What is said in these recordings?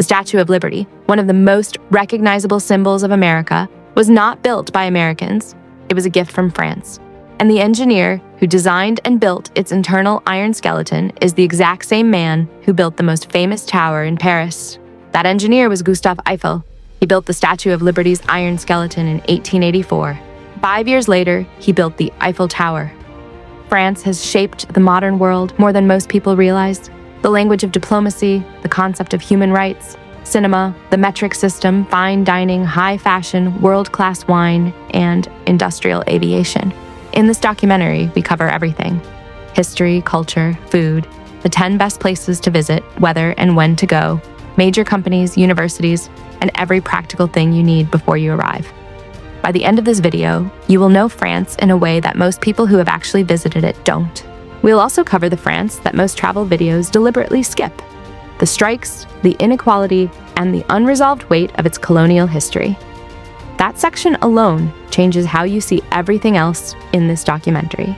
Statue of Liberty, one of the most recognizable symbols of America, was not built by Americans. It was a gift from France. And the engineer who designed and built its internal iron skeleton is the exact same man who built the most famous tower in Paris. That engineer was Gustave Eiffel. He built the Statue of Liberty's iron skeleton in 1884. 5 years later, he built the Eiffel Tower. France has shaped the modern world more than most people realize. The language of diplomacy, the concept of human rights, cinema, the metric system, fine dining, high fashion, world-class wine, and industrial aviation. In this documentary, we cover everything: history, culture, food, the 10 best places to visit, whether and when to go, major companies, universities, and every practical thing you need before you arrive. By the end of this video, you will know France in a way that most people who have actually visited it don't. We'll also cover the France that most travel videos deliberately skip: the strikes, the inequality, and the unresolved weight of its colonial history. That section alone changes how you see everything else in this documentary.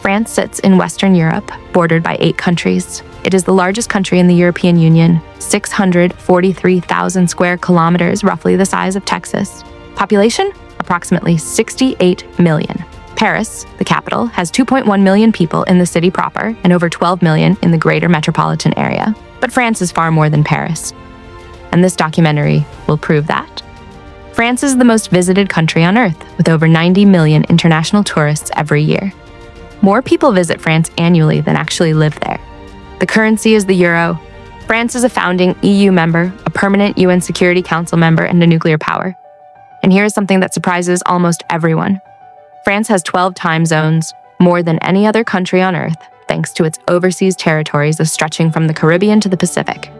France sits in Western Europe, bordered by 8 countries. It is the largest country in the European Union, 643,000 square kilometers, roughly the size of Texas. Population? Approximately 68 million. Paris, the capital, has 2.1 million people in the city proper and over 12 million in the greater metropolitan area. But France is far more than Paris. And this documentary will prove that. France is the most visited country on Earth, with over 90 million international tourists every year. More people visit France annually than actually live there. The currency is the euro. France is a founding EU member, a permanent UN Security Council member, and a nuclear power. And here is something that surprises almost everyone. France has 12 time zones, more than any other country on Earth, thanks to its overseas territories stretching from the Caribbean to the Pacific.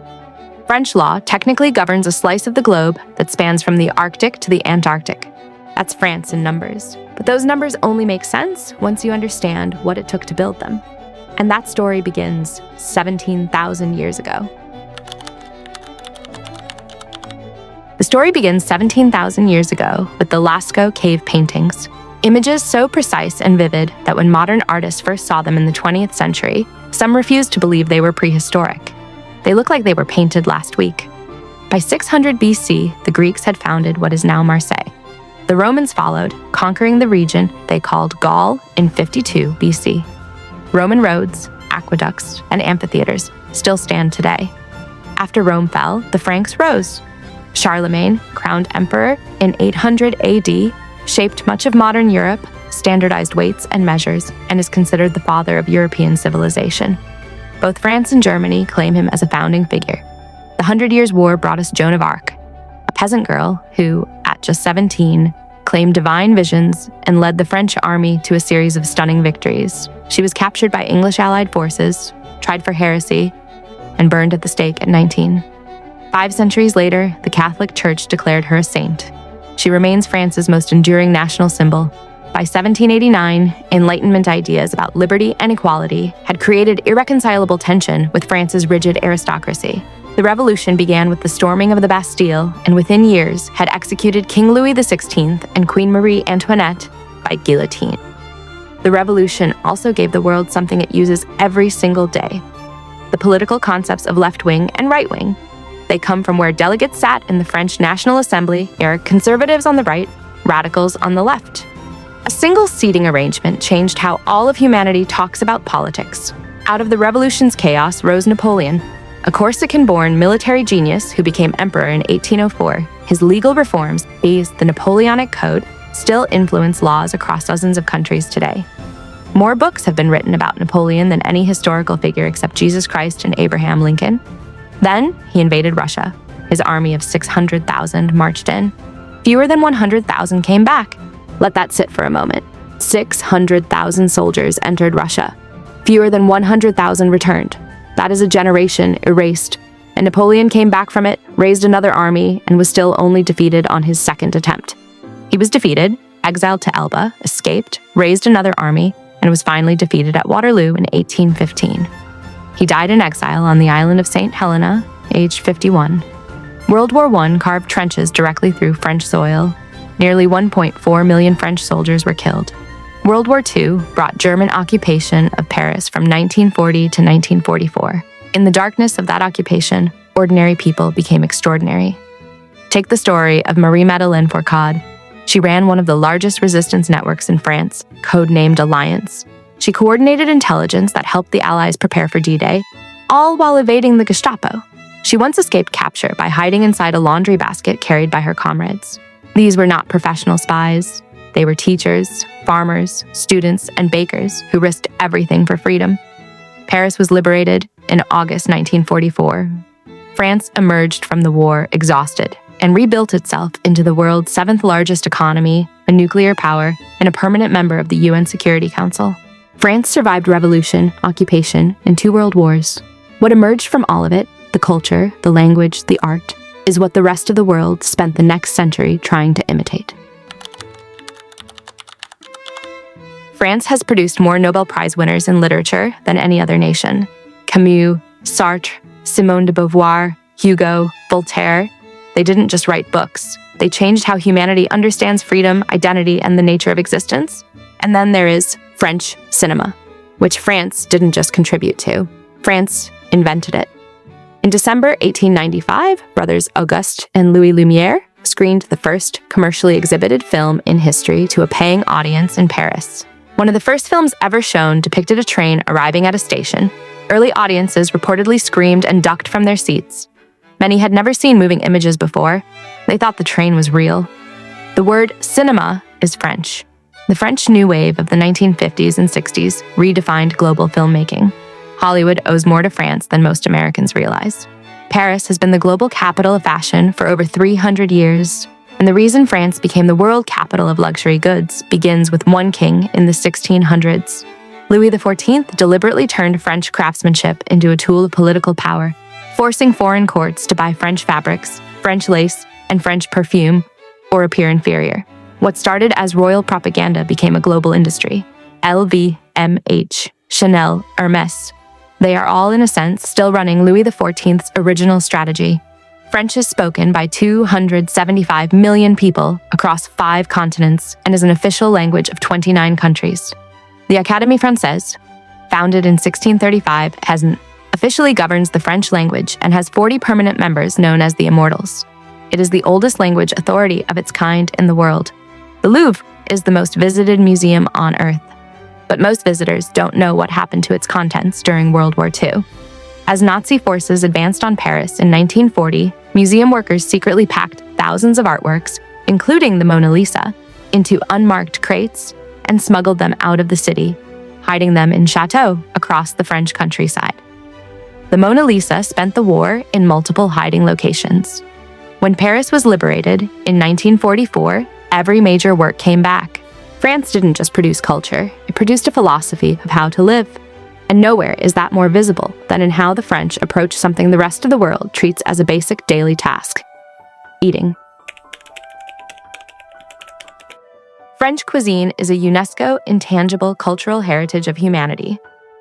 French law technically governs a slice of the globe that spans from the Arctic to the Antarctic. That's France in numbers. But those numbers only make sense once you understand what it took to build them. And that story begins 17,000 years ago. The story begins 17,000 years ago with the Lascaux cave paintings. Images so precise and vivid that when modern artists first saw them in the 20th century, some refused to believe they were prehistoric. They look like they were painted last week. By 600 BC, the Greeks had founded what is now Marseille. The Romans followed, conquering the region they called Gaul in 52 BC. Roman roads, aqueducts, and amphitheaters still stand today. After Rome fell, the Franks rose. Charlemagne, crowned emperor in 800 AD, shaped much of modern Europe, standardized weights and measures, and is considered the father of European civilization. Both France and Germany claim him as a founding figure. The 100 Years' War brought us Joan of Arc, a peasant girl who, at just 17, claimed divine visions and led the French army to a series of stunning victories. She was captured by English allied forces, tried for heresy, and burned at the stake at 19. 5 centuries later, the Catholic Church declared her a saint. She remains France's most enduring national symbol. By 1789, Enlightenment ideas about liberty and equality had created irreconcilable tension with France's rigid aristocracy. The revolution began with the storming of the Bastille, and within years had executed King Louis XVI and Queen Marie Antoinette by guillotine. The revolution also gave the world something it uses every single day: the political concepts of left-wing and right-wing. They come from where delegates sat in the French National Assembly, are conservatives on the right, radicals on the left. A single seating arrangement changed how all of humanity talks about politics. Out of the revolution's chaos rose Napoleon, a Corsican-born military genius who became emperor in 1804. His legal reforms, based the Napoleonic Code, still influence laws across dozens of countries today. More books have been written about Napoleon than any historical figure except Jesus Christ and Abraham Lincoln. Then, he invaded Russia. His army of 600,000 marched in. Fewer than 100,000 came back. Let that sit for a moment. 600,000 soldiers entered Russia. Fewer than 100,000 returned. That is a generation erased. And Napoleon came back from it, raised another army, and was still only defeated on his second attempt. He was defeated, exiled to Elba, escaped, raised another army, and was finally defeated at Waterloo in 1815. He died in exile on the island of St. Helena, aged 51. World War I carved trenches directly through French soil. Nearly 1.4 million French soldiers were killed. World War II brought German occupation of Paris from 1940 to 1944. In the darkness of that occupation, ordinary people became extraordinary. Take the story of Marie-Madeleine Fourcade. She ran one of the largest resistance networks in France, codenamed Alliance. She coordinated intelligence that helped the Allies prepare for D-Day, all while evading the Gestapo. She once escaped capture by hiding inside a laundry basket carried by her comrades. These were not professional spies. They were teachers, farmers, students, and bakers who risked everything for freedom. Paris was liberated in August 1944. France emerged from the war exhausted and rebuilt itself into the world's seventh largest economy, a nuclear power, and a permanent member of the UN Security Council. France survived revolution, occupation, and 2 world wars. What emerged from all of it, the culture, the language, the art, is what the rest of the world spent the next century trying to imitate. France has produced more Nobel Prize winners in literature than any other nation. Camus, Sartre, Simone de Beauvoir, Hugo, Voltaire. They didn't just write books. They changed how humanity understands freedom, identity, and the nature of existence. And then there is French cinema, which France didn't just contribute to. France invented it. In December 1895, brothers Auguste and Louis Lumière screened the first commercially exhibited film in history to a paying audience in Paris. One of the first films ever shown depicted a train arriving at a station. Early audiences reportedly screamed and ducked from their seats. Many had never seen moving images before. They thought the train was real. The word cinema is French. The French New Wave of the 1950s and 60s redefined global filmmaking. Hollywood owes more to France than most Americans realize. Paris has been the global capital of fashion for over 300 years. And the reason France became the world capital of luxury goods begins with one king in the 1600s. Louis XIV deliberately turned French craftsmanship into a tool of political power, forcing foreign courts to buy French fabrics, French lace, and French perfume, or appear inferior. What started as royal propaganda became a global industry. LVMH, Chanel, Hermès. They are all, in a sense, still running Louis XIV's original strategy. French is spoken by 275 million people across 5 continents and is an official language of 29 countries. The Académie Française, founded in 1635, officially governs the French language and has 40 permanent members known as the Immortals. It is the oldest language authority of its kind in the world. The Louvre is the most visited museum on Earth, but most visitors don't know what happened to its contents during World War II. As Nazi forces advanced on Paris in 1940, museum workers secretly packed thousands of artworks, including the Mona Lisa, into unmarked crates and smuggled them out of the city, hiding them in chateaux across the French countryside. The Mona Lisa spent the war in multiple hiding locations. When Paris was liberated in 1944, every major work came back. France didn't just produce culture, it produced a philosophy of how to live. And nowhere is that more visible than in how the French approach something the rest of the world treats as a basic daily task: eating. French cuisine is a UNESCO intangible cultural heritage of humanity.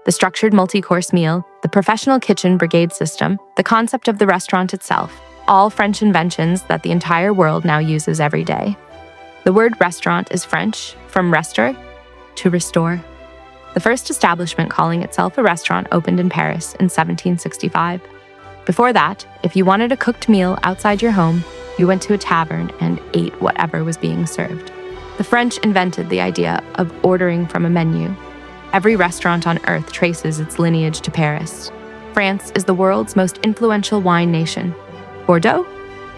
The structured multi-course meal, the professional kitchen brigade system, the concept of the restaurant itself, all French inventions that the entire world now uses every day. The word restaurant is French, from rester, to restore. The first establishment calling itself a restaurant opened in Paris in 1765. Before that, if you wanted a cooked meal outside your home, you went to a tavern and ate whatever was being served. The French invented the idea of ordering from a menu. Every restaurant on earth traces its lineage to Paris. France is the world's most influential wine nation. Bordeaux,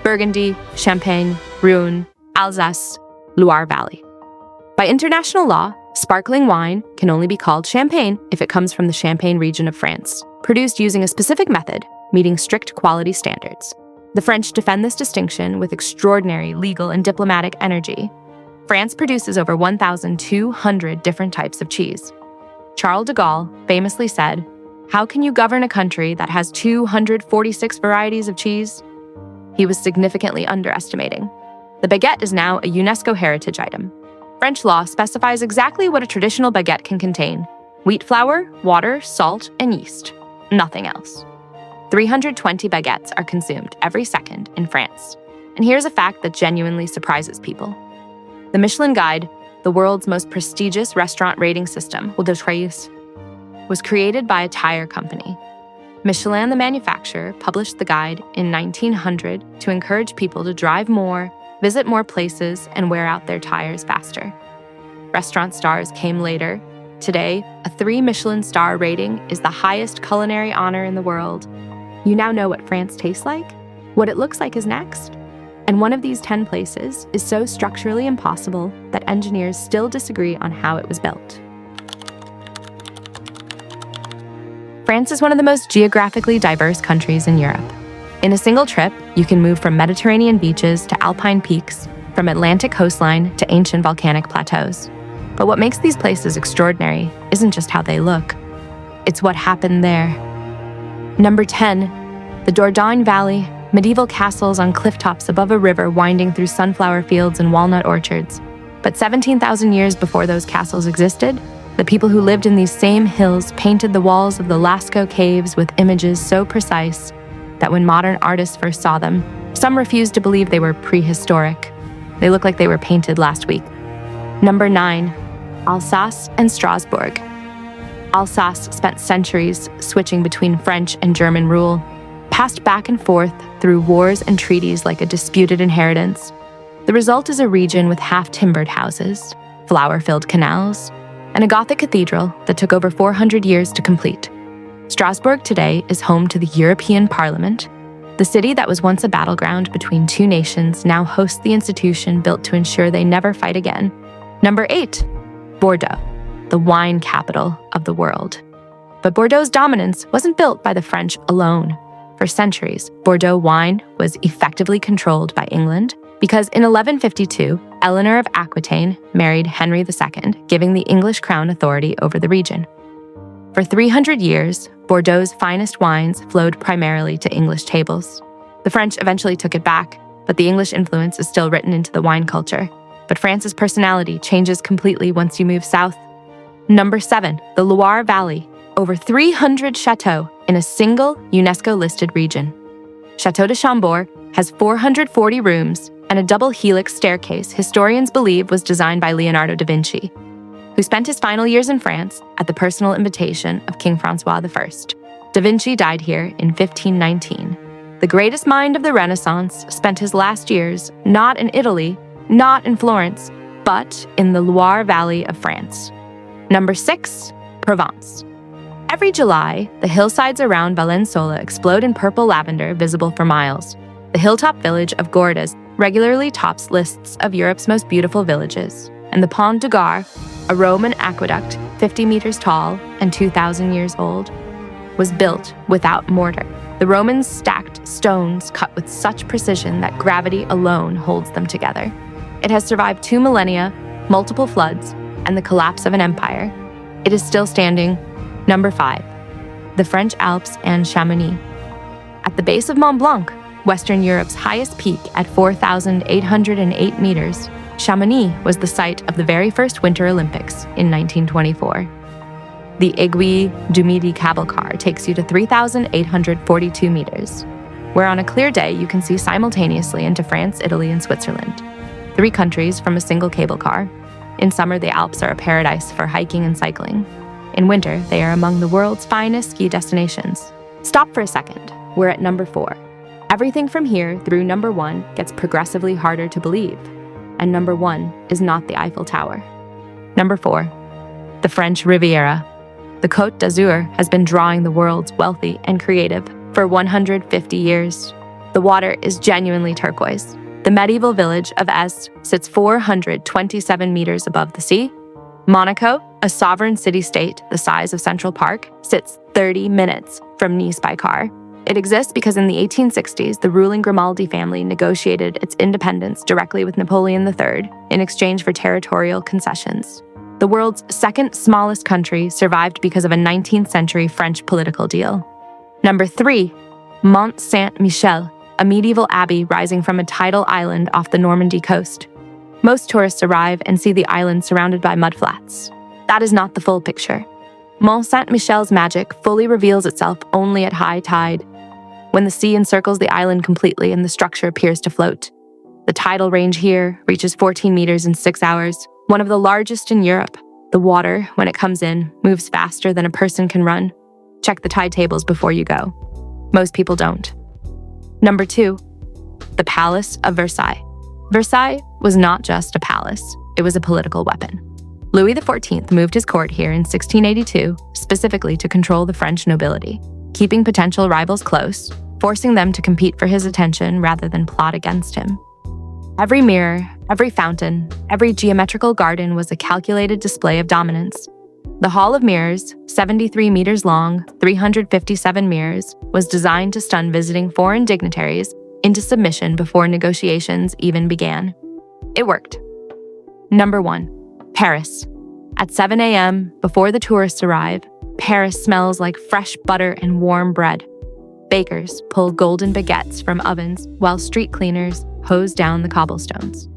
Burgundy, Champagne, Rhône, Alsace, Loire Valley. By international law, sparkling wine can only be called champagne if it comes from the Champagne region of France, produced using a specific method, meeting strict quality standards. The French defend this distinction with extraordinary legal and diplomatic energy. France produces over 1,200 different types of cheese. Charles de Gaulle famously said, "How can you govern a country that has 246 varieties of cheese?" He was significantly underestimating. The baguette is now a UNESCO heritage item. French law specifies exactly what a traditional baguette can contain: wheat flour, water, salt, and yeast. Nothing else. 320 baguettes are consumed every second in France. And here's a fact that genuinely surprises people. The Michelin Guide, the world's most prestigious restaurant rating system, was created by a tire company. Michelin, the manufacturer, published the guide in 1900 to encourage people to drive more, visit more places, and wear out their tires faster. Restaurant stars came later. Today, a 3 Michelin star rating is the highest culinary honor in the world. You now know what France tastes like, what it looks like is next, and one of these 10 places is so structurally impossible that engineers still disagree on how it was built. France is one of the most geographically diverse countries in Europe. In a single trip, you can move from Mediterranean beaches to alpine peaks, from Atlantic coastline to ancient volcanic plateaus. But what makes these places extraordinary isn't just how they look, it's what happened there. Number 10, the Dordogne Valley, medieval castles on clifftops above a river winding through sunflower fields and walnut orchards. But 17,000 years before those castles existed, the people who lived in these same hills painted the walls of the Lascaux caves with images so precise that when modern artists first saw them, some refused to believe they were prehistoric. They look like they were painted last week. Number 9, Alsace and Strasbourg. Alsace spent centuries switching between French and German rule, passed back and forth through wars and treaties like a disputed inheritance. The result is a region with half-timbered houses, flower-filled canals, and a Gothic cathedral that took over 400 years to complete. Strasbourg today is home to the European Parliament. The city that was once a battleground between two nations now hosts the institution built to ensure they never fight again. Number 8, Bordeaux, the wine capital of the world. But Bordeaux's dominance wasn't built by the French alone. For centuries, Bordeaux wine was effectively controlled by England because in 1152, Eleanor of Aquitaine married Henry II, giving the English crown authority over the region. For 300 years, Bordeaux's finest wines flowed primarily to English tables. The French eventually took it back, but the English influence is still written into the wine culture. But France's personality changes completely once you move south. Number 7, the Loire Valley, over 300 chateaux in a single UNESCO-listed region. Château de Chambord has 440 rooms and a double helix staircase historians believe was designed by Leonardo da Vinci, who spent his final years in France at the personal invitation of King François I. Da Vinci died here in 1519. The greatest mind of the Renaissance spent his last years not in Italy, not in Florence, but in the Loire Valley of France. Number 6, Provence. Every July, the hillsides around Valençola explode in purple lavender visible for miles. The hilltop village of Gordes regularly tops lists of Europe's most beautiful villages, and the Pont du Gard, a Roman aqueduct 50 meters tall and 2,000 years old, was built without mortar. The Romans stacked stones cut with such precision that gravity alone holds them together. It has survived 2 millennia, multiple floods, and the collapse of an empire. It is still standing. Number 5, the French Alps and Chamonix. At the base of Mont Blanc, Western Europe's highest peak at 4,808 meters, Chamonix was the site of the very first Winter Olympics in 1924. The Aiguille du Midi cable car takes you to 3,842 meters, where on a clear day you can see simultaneously into France, Italy, and Switzerland, 3 countries from a single cable car. In summer, the Alps are a paradise for hiking and cycling. In winter, they are among the world's finest ski destinations. Stop for a second. We're at number 4. Everything from here through number 1 gets progressively harder to believe, and number 1 is not the Eiffel Tower. Number 4, the French Riviera. The Côte d'Azur has been drawing the world's wealthy and creative for 150 years. The water is genuinely turquoise. The medieval village of Este sits 427 meters above the sea. Monaco, a sovereign city-state the size of Central Park, sits 30 minutes from Nice by car. It exists because in the 1860s, the ruling Grimaldi family negotiated its independence directly with Napoleon III in exchange for territorial concessions. The world's second smallest country survived because of a 19th century French political deal. Number 3, Mont Saint-Michel, a medieval abbey rising from a tidal island off the Normandy coast. Most tourists arrive and see the island surrounded by mudflats. That is not the full picture. Mont Saint-Michel's magic fully reveals itself only at high tide, when the sea encircles the island completely and the structure appears to float. The tidal range here reaches 14 meters in 6 hours, one of the largest in Europe. The water, when it comes in, moves faster than a person can run. Check the tide tables before you go. Most people don't. Number 2, the Palace of Versailles. Versailles was not just a palace, it was a political weapon. Louis XIV moved his court here in 1682 specifically to control the French nobility, keeping potential rivals close, forcing them to compete for his attention rather than plot against him. Every mirror, every fountain, every geometrical garden was a calculated display of dominance. The Hall of Mirrors, 73 meters long, 357 mirrors, was designed to stun visiting foreign dignitaries into submission before negotiations even began. It worked. Number 1, Paris. At 7 a.m., before the tourists arrive, Paris smells like fresh butter and warm bread. Bakers pull golden baguettes from ovens while street cleaners hose down the cobblestones.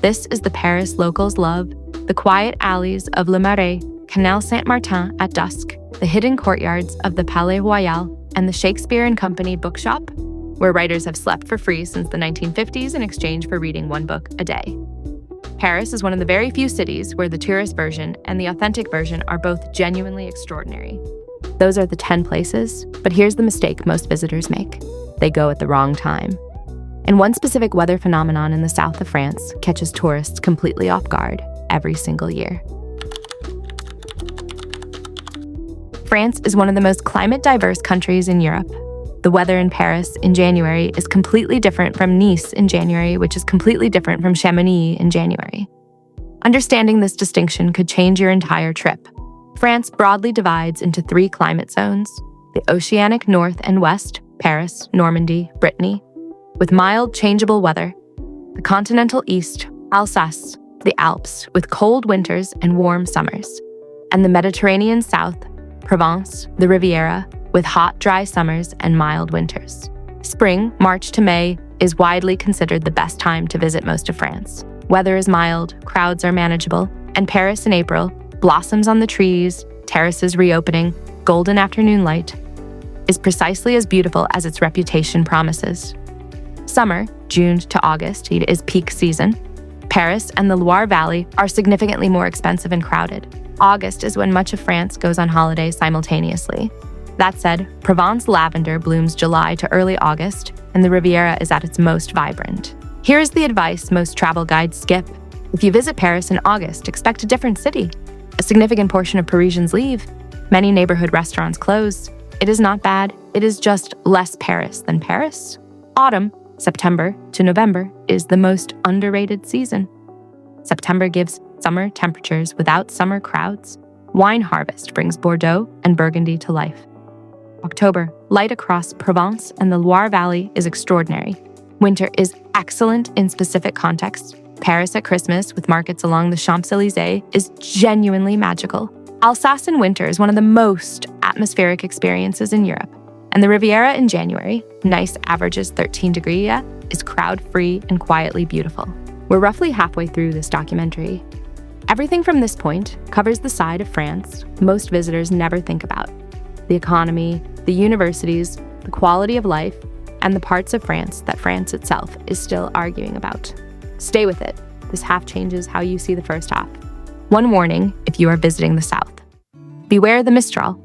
This is the Paris locals love, the quiet alleys of Le Marais, Canal Saint-Martin at dusk, the hidden courtyards of the Palais Royal, and the Shakespeare & Company bookshop, where writers have slept for free since the 1950s in exchange for reading one book a day. Paris is one of the very few cities where the tourist version and the authentic version are both genuinely extraordinary. Those are the 10 places, but here's the mistake most visitors make. They go at the wrong time. And one specific weather phenomenon in the south of France catches tourists completely off guard every single year. France is one of the most climate-diverse countries in Europe. The weather in Paris in January is completely different from Nice in January, which is completely different from Chamonix in January. Understanding this distinction could change your entire trip. France broadly divides into 3 climate zones: the Oceanic North and West, Paris, Normandy, Brittany, with mild, changeable weather; the Continental East, Alsace, the Alps, with cold winters and warm summers; and the Mediterranean South, Provence, the Riviera, with hot, dry summers and mild winters. Spring, March to May, is widely considered the best time to visit most of France. Weather is mild, crowds are manageable, and Paris in April, blossoms on the trees, terraces reopening, golden afternoon light, is precisely as beautiful as its reputation promises. Summer, June to August, is peak season. Paris and the Loire Valley are significantly more expensive and crowded. August is when much of France goes on holiday simultaneously. That said, Provence lavender blooms July to early August, and the Riviera is at its most vibrant. Here's the advice most travel guides skip. If you visit Paris in August, expect a different city. A significant portion of Parisians leave. Many neighborhood restaurants close. It is not bad, it is just less Paris than Paris. Autumn, September to November, is the most underrated season. September gives summer temperatures without summer crowds. Wine harvest brings Bordeaux and Burgundy to life. October, light across Provence and the Loire Valley, is extraordinary. Winter is excellent in specific contexts. Paris at Christmas, with markets along the Champs-Élysées, is genuinely magical. Alsace in winter is one of the most atmospheric experiences in Europe. And the Riviera in January, nice averages 13 degrees, is crowd-free and quietly beautiful. We're roughly halfway through this documentary. Everything from this point covers the side of France most visitors never think about: the economy, the universities, the quality of life, and the parts of France that France itself is still arguing about. Stay with it. This half changes how you see the first half. One warning if you are visiting the south. Beware the Mistral,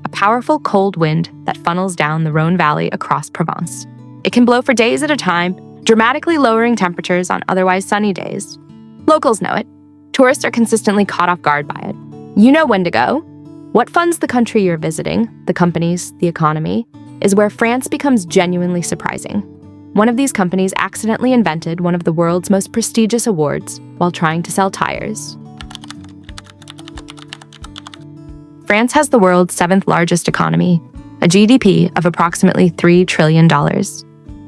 a powerful cold wind that funnels down the Rhone Valley across Provence. It can blow for days at a time, dramatically lowering temperatures on otherwise sunny days. Locals know it. Tourists are consistently caught off guard by it. You know when to go. What funds the country you're visiting, the companies, the economy, is where France becomes genuinely surprising. One of these companies accidentally invented one of the world's most prestigious awards while trying to sell tires. France has the world's 7th largest economy, a GDP of approximately $3 trillion.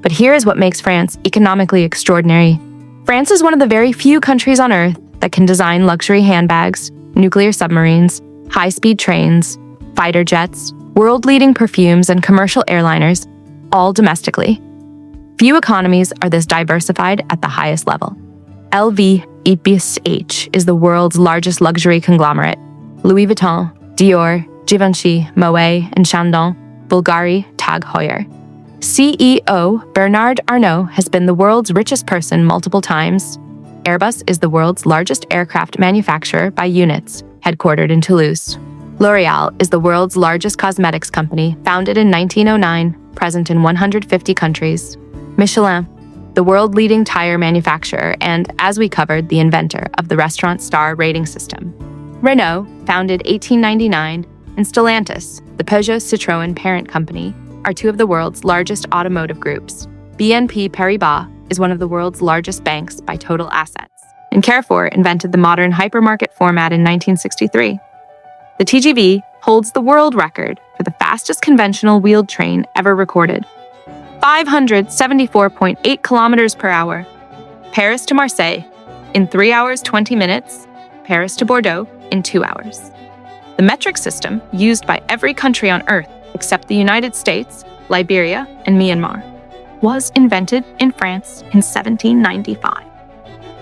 But here is what makes France economically extraordinary. France is one of the very few countries on Earth that can design luxury handbags, nuclear submarines, high-speed trains, fighter jets, world-leading perfumes, and commercial airliners, all domestically. Few economies are this diversified at the highest level. LVMH is the world's largest luxury conglomerate. Louis Vuitton, Dior, Givenchy, Moet, and Chandon, Bulgari, Tag Heuer. CEO Bernard Arnault has been the world's richest person multiple times. Airbus is the world's largest aircraft manufacturer by units, headquartered in Toulouse. L'Oréal is the world's largest cosmetics company, founded in 1909, present in 150 countries. Michelin, the world-leading tire manufacturer and, as we covered, the inventor of the restaurant star rating system. Renault, founded 1899, and Stellantis, the Peugeot-Citroën parent company, are two of the world's largest automotive groups. BNP Paribas is one of the world's largest banks by total assets. And Carrefour invented the modern hypermarket format in 1963. The TGV holds the world record for the fastest conventional wheeled train ever recorded. 574.8 kilometers per hour. Paris to Marseille in 3 hours 20 minutes. Paris to Bordeaux in 2 hours. The metric system, used by every country on Earth except the United States, Liberia, and Myanmar, was invented in France in 1795.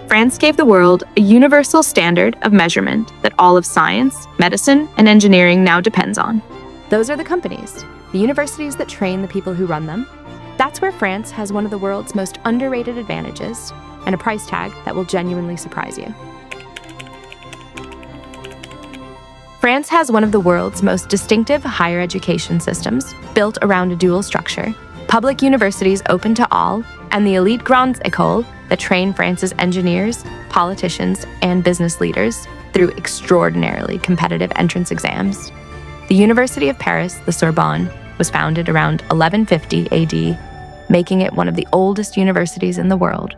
France gave the world a universal standard of measurement that all of science, medicine, and engineering now depends on. Those are the companies, the universities that train the people who run them. That's where France has one of the world's most underrated advantages and a price tag that will genuinely surprise you. France has one of the world's most distinctive higher education systems, built around a dual structure, public universities open to all, and the elite Grandes Écoles that train France's engineers, politicians, and business leaders through extraordinarily competitive entrance exams. The University of Paris, the Sorbonne, was founded around 1150 AD, making it one of the oldest universities in the world.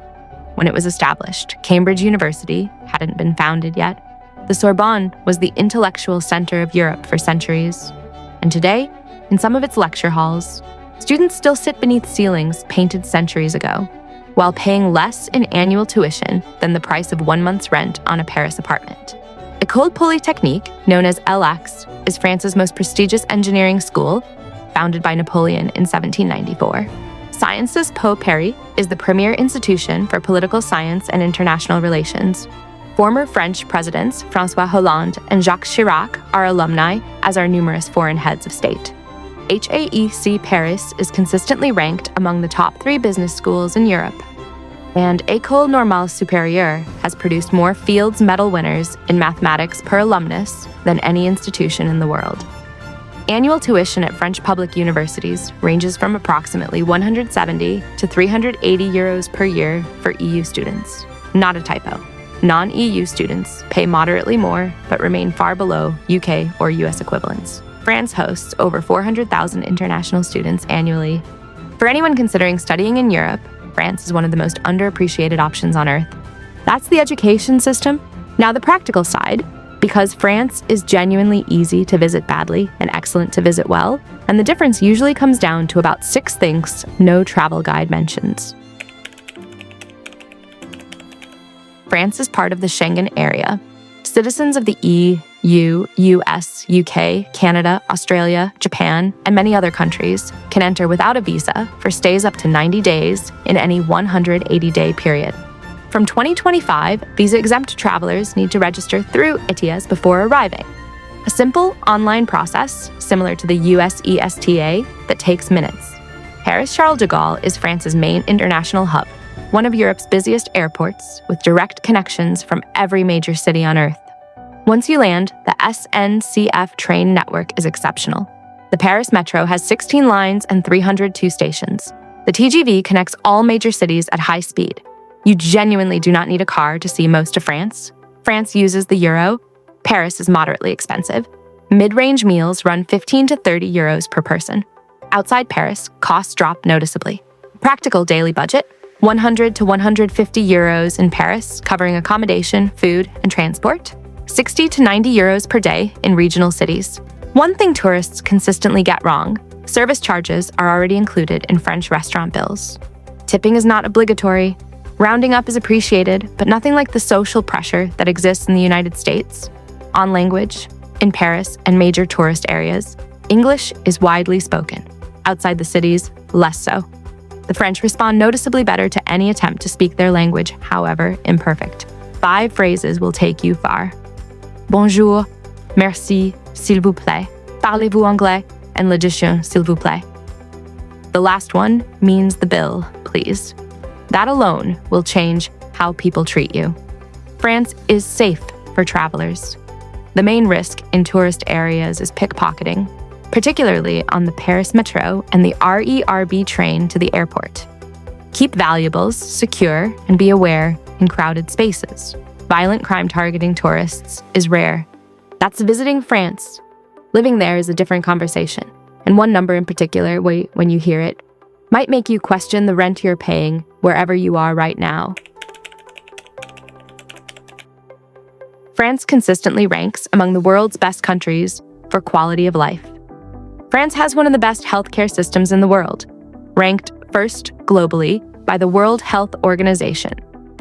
When it was established, Cambridge University hadn't been founded yet. The Sorbonne was the intellectual center of Europe for centuries. And today, in some of its lecture halls, students still sit beneath ceilings painted centuries ago, while paying less in annual tuition than the price of 1 month's rent on a Paris apartment. École Polytechnique, known as LX, is France's most prestigious engineering school, founded by Napoleon in 1794. Sciences Po Paris is the premier institution for political science and international relations. Former French presidents François Hollande and Jacques Chirac are alumni, as are numerous foreign heads of state. HAEC Paris is consistently ranked among the top 3 business schools in Europe. And École Normale Supérieure has produced more Fields Medal winners in mathematics per alumnus than any institution in the world. Annual tuition at French public universities ranges from approximately 170 to 380 euros per year for EU students. Not a typo. Non-EU students pay moderately more, but remain far below UK or US equivalents. France hosts over 400,000 international students annually. For anyone considering studying in Europe, France is one of the most underappreciated options on Earth. That's the education system. Now the practical side, because France is genuinely easy to visit badly and excellent to visit well, and the difference usually comes down to about 6 things no travel guide mentions. France is part of the Schengen area. Citizens of the EU, US, UK, Canada, Australia, Japan, and many other countries can enter without a visa for stays up to 90 days in any 180-day period. From 2025, visa-exempt travelers need to register through ETIAS before arriving. A simple online process, similar to the US ESTA, that takes minutes. Paris-Charles de Gaulle is France's main international hub, one of Europe's busiest airports, with direct connections from every major city on Earth. Once you land, the SNCF train network is exceptional. The Paris Metro has 16 lines and 302 stations. The TGV connects all major cities at high speed. You genuinely do not need a car to see most of France. France uses the euro. Paris is moderately expensive. Mid-range meals run 15 to 30 euros per person. Outside Paris, costs drop noticeably. Practical daily budget, 100 to 150 euros in Paris, covering accommodation, food, and transport. 60 to 90 euros per day in regional cities. One thing tourists consistently get wrong: service charges are already included in French restaurant bills. Tipping is not obligatory. Rounding up is appreciated, but nothing like the social pressure that exists in the United States. On language, in Paris and major tourist areas, English is widely spoken. Outside the cities, less so. The French respond noticeably better to any attempt to speak their language, however imperfect. 5 phrases will take you far. Bonjour, merci, s'il vous plaît, parlez-vous anglais, and l'addition, s'il vous plaît. The last one means the bill, please. That alone will change how people treat you. France is safe for travelers. The main risk in tourist areas is pickpocketing, particularly on the Paris metro and the RERB train to the airport. Keep valuables secure and be aware in crowded spaces. Violent crime targeting tourists is rare. That's visiting France. Living there is a different conversation, and one number in particular, when you hear it, might make you question the rent you're paying wherever you are right now. France consistently ranks among the world's best countries for quality of life. France has one of the best healthcare systems in the world, ranked first globally by the World Health Organization.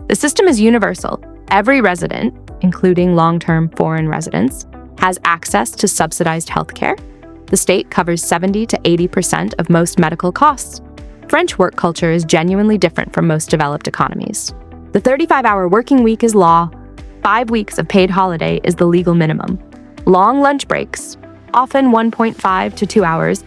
The system is universal. Every resident, including long-term foreign residents, has access to subsidized healthcare. The state covers 70 to 80% of most medical costs. French work culture is genuinely different from most developed economies. The 35-hour working week is law. 5 weeks of paid holiday is the legal minimum. Long lunch breaks, often 1.5 to 2 hours,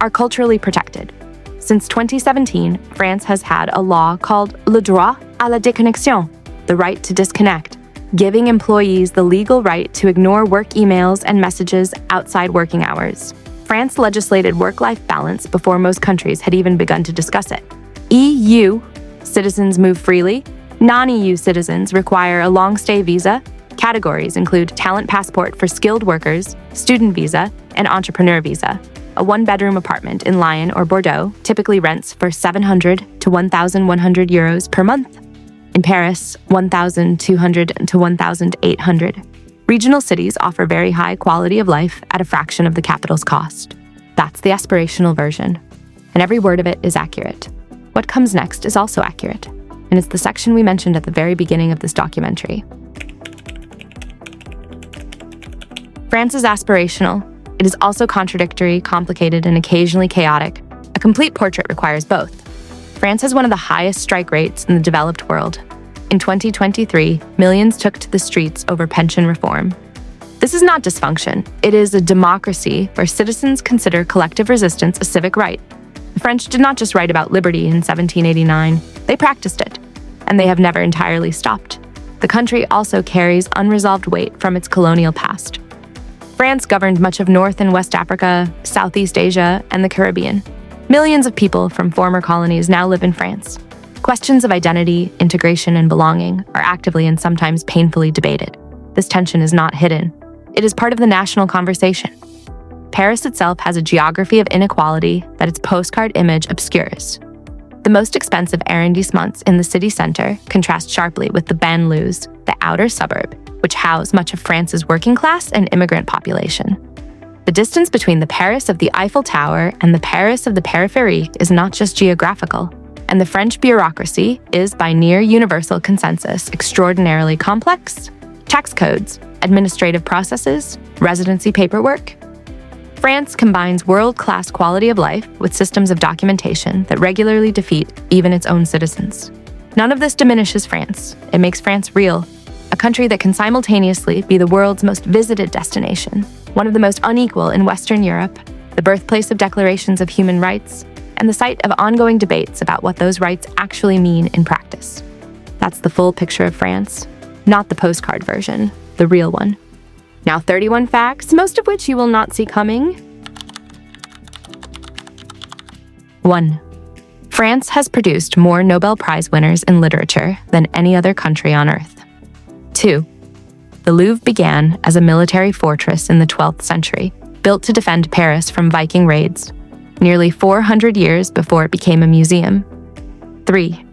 are culturally protected. Since 2017, France has had a law called le droit à la déconnexion, the right to disconnect, giving employees the legal right to ignore work emails and messages outside working hours. France legislated work-life balance before most countries had even begun to discuss it. EU citizens move freely. Non-EU citizens require a long-stay visa. Categories include talent passport for skilled workers, student visa, and entrepreneur visa. A one-bedroom apartment in Lyon or Bordeaux typically rents for 700 to 1,100 euros per month. In Paris, 1,200 to 1,800. Regional cities offer very high quality of life at a fraction of the capital's cost. That's the aspirational version, and every word of it is accurate. What comes next is also accurate, and it's the section we mentioned at the very beginning of this documentary. France is aspirational. It is also contradictory, complicated, and occasionally chaotic. A complete portrait requires both. France has one of the highest strike rates in the developed world. In 2023, millions took to the streets over pension reform. This is not dysfunction. It is a democracy where citizens consider collective resistance a civic right. The French did not just write about liberty in 1789, they practiced it, and they have never entirely stopped. The country also carries unresolved weight from its colonial past. France governed much of North and West Africa, Southeast Asia, and the Caribbean. Millions of people from former colonies now live in France. Questions of identity, integration, and belonging are actively and sometimes painfully debated. This tension is not hidden. It is part of the national conversation. Paris itself has a geography of inequality that its postcard image obscures. The most expensive arrondissements in the city center contrast sharply with the banlieues, the outer suburb, which house much of France's working class and immigrant population. The distance between the Paris of the Eiffel Tower and the Paris of the Périphérique is not just geographical, and the French bureaucracy is, by near universal consensus, extraordinarily complex. Tax codes, administrative processes, residency paperwork. France combines world-class quality of life with systems of documentation that regularly defeat even its own citizens. None of this diminishes France. It makes France real, a country that can simultaneously be the world's most visited destination, one of the most unequal in Western Europe, the birthplace of declarations of human rights, and the site of ongoing debates about what those rights actually mean in practice. That's the full picture of France, not the postcard version, the real one. Now 31 facts, most of which you will not see coming. 1. France has produced more Nobel Prize winners in literature than any other country on Earth. 2. The Louvre began as a military fortress in the 12th century, built to defend Paris from Viking raids, nearly 400 years before it became a museum. 3.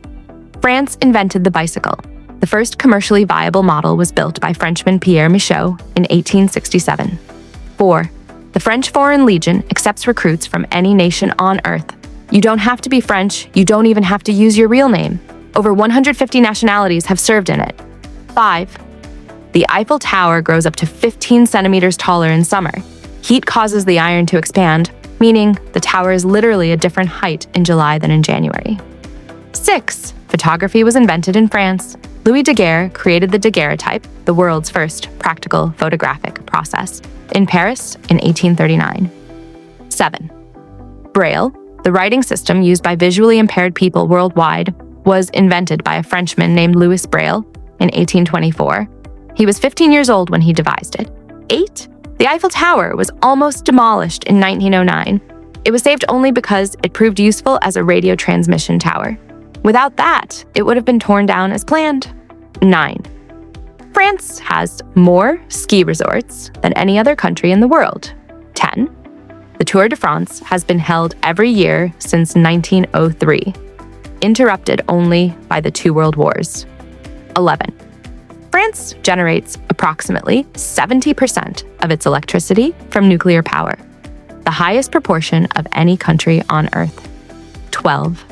France invented the bicycle. The first commercially viable model was built by Frenchman Pierre Michaud in 1867. 4. The French Foreign Legion accepts recruits from any nation on Earth. You don't have to be French, you don't even have to use your real name. Over 150 nationalities have served in it. 5. The Eiffel Tower grows up to 15 centimeters taller in summer. Heat causes the iron to expand, meaning the tower is literally a different height in July than in January. 6. Photography was invented in France. Louis Daguerre created the daguerreotype, the world's first practical photographic process, in Paris in 1839. 7. Braille, the writing system used by visually impaired people worldwide, was invented by a Frenchman named Louis Braille in 1824. He was 15 years old when he devised it. 8. The Eiffel Tower was almost demolished in 1909. It was saved only because it proved useful as a radio transmission tower. Without that, it would have been torn down as planned. 9. France has more ski resorts than any other country in the world. 10. The Tour de France has been held every year since 1903, interrupted only by the 2 world wars. 11. France generates approximately 70% of its electricity from nuclear power, the highest proportion of any country on Earth. 12.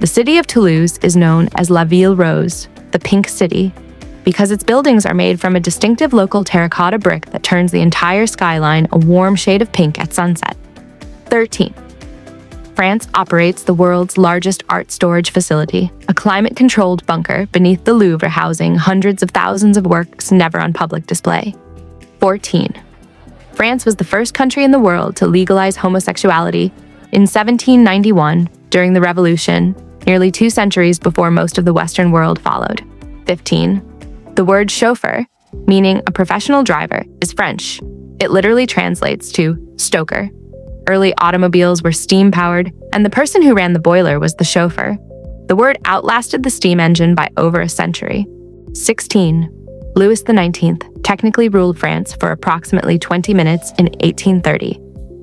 The city of Toulouse is known as La Ville Rose, the Pink City, because its buildings are made from a distinctive local terracotta brick that turns the entire skyline a warm shade of pink at sunset. 13. France operates the world's largest art storage facility, a climate-controlled bunker beneath the Louvre housing hundreds of thousands of works never on public display. 14. France was the first country in the world to legalize homosexuality in 1791 during the Revolution, nearly 2 centuries before most of the Western world followed. 15. The word chauffeur, meaning a professional driver, is French. It literally translates to stoker. Early automobiles were steam-powered, and the person who ran the boiler was the chauffeur. The word outlasted the steam engine by over a century. 16. Louis XIX technically ruled France for approximately 20 minutes in 1830,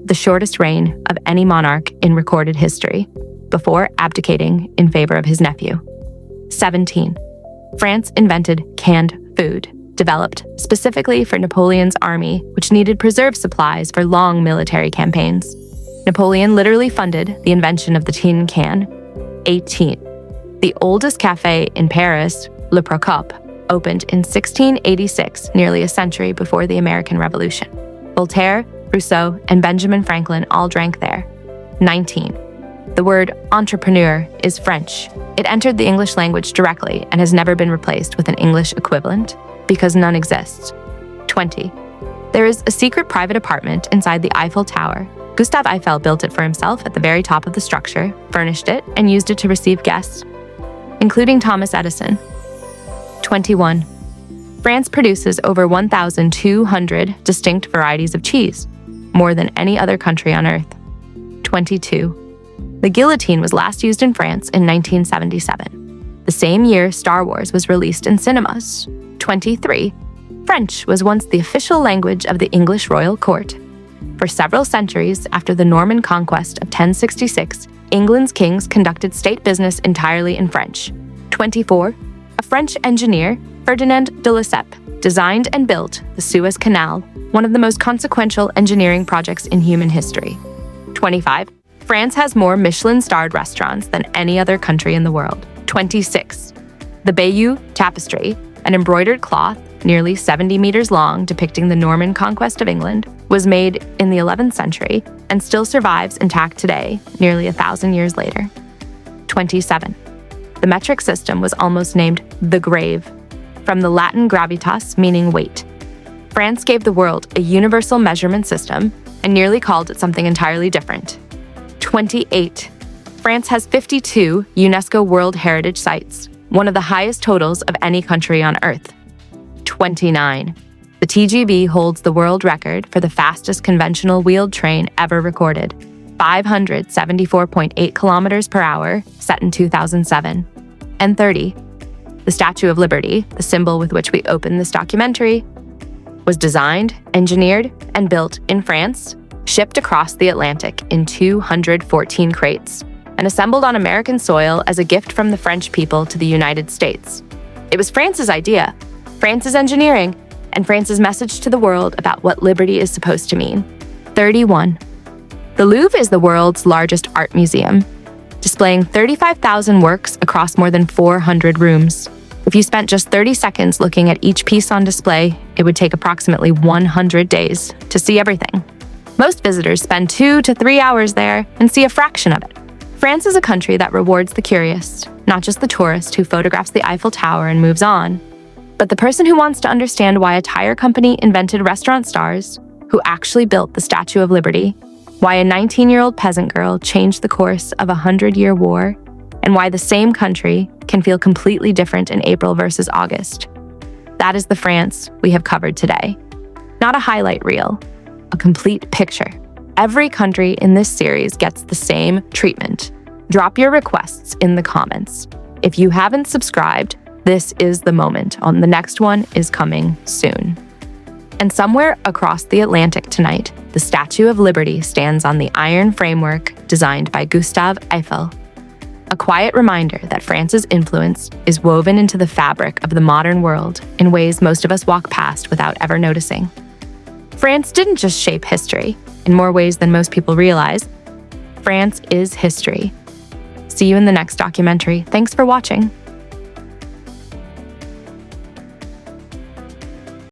the shortest reign of any monarch in recorded history, before abdicating in favor of his nephew. 17. France invented canned food, developed specifically for Napoleon's army, which needed preserved supplies for long military campaigns. Napoleon literally funded the invention of the tin can. 18. The oldest café in Paris, Le Procope, opened in 1686, nearly a century before the American Revolution. Voltaire, Rousseau, and Benjamin Franklin all drank there. 19. The word entrepreneur is French. It entered the English language directly and has never been replaced with an English equivalent, because none exists. 20. There is a secret private apartment inside the Eiffel Tower. Gustave Eiffel built it for himself at the very top of the structure, furnished it, and used it to receive guests, including Thomas Edison. 21. France produces over 1,200 distinct varieties of cheese, more than any other country on Earth. 22. The guillotine was last used in France in 1977, the same year Star Wars was released in cinemas. 23. French was once the official language of the English royal court. For several centuries after the Norman conquest of 1066, England's kings conducted state business entirely in French. 24. A French engineer, Ferdinand de Lesseps, designed and built the Suez Canal, one of the most consequential engineering projects in human history. 25. France has more Michelin-starred restaurants than any other country in the world. 26. The Bayeux Tapestry, an embroidered cloth nearly 70 meters long depicting the Norman conquest of England, was made in the 11th century and still survives intact today, nearly 1,000 years later. 27. The metric system was almost named the grave, from the Latin gravitas, meaning weight. France gave the world a universal measurement system and nearly called it something entirely different. 28. France has 52 UNESCO World Heritage Sites, one of the highest totals of any country on Earth. 29. The TGV holds the world record for the fastest conventional wheeled train ever recorded, 574.8 kilometers per hour, set in 2007. And 30. The Statue of Liberty, the symbol with which we open this documentary, was designed, engineered, and built in France, shipped across the Atlantic in 214 crates, and assembled on American soil as a gift from the French people to the United States. It was France's idea, France's engineering, and France's message to the world about what liberty is supposed to mean. 31. The Louvre is the world's largest art museum, displaying 35,000 works across more than 400 rooms. If you spent just 30 seconds looking at each piece on display, it would take approximately 100 days to see everything. Most visitors spend 2 to 3 hours there and see a fraction of it. France is a country that rewards the curious, not just the tourist who photographs the Eiffel Tower and moves on, but the person who wants to understand why a tire company invented restaurant stars, who actually built the Statue of Liberty, why a 19-year-old peasant girl changed the course of a 100-year war, and why the same country can feel completely different in April versus August. That is the France we have covered today. Not a highlight reel, a complete picture. Every country in this series gets the same treatment. Drop your requests in the comments. If you haven't subscribed, this is the moment. The next one is coming soon. And somewhere across the Atlantic tonight, the Statue of Liberty stands on the iron framework designed by Gustave Eiffel. A quiet reminder that France's influence is woven into the fabric of the modern world in ways most of us walk past without ever noticing. France didn't just shape history. In more ways than most people realize, France is history. See you in the next documentary. Thanks for watching.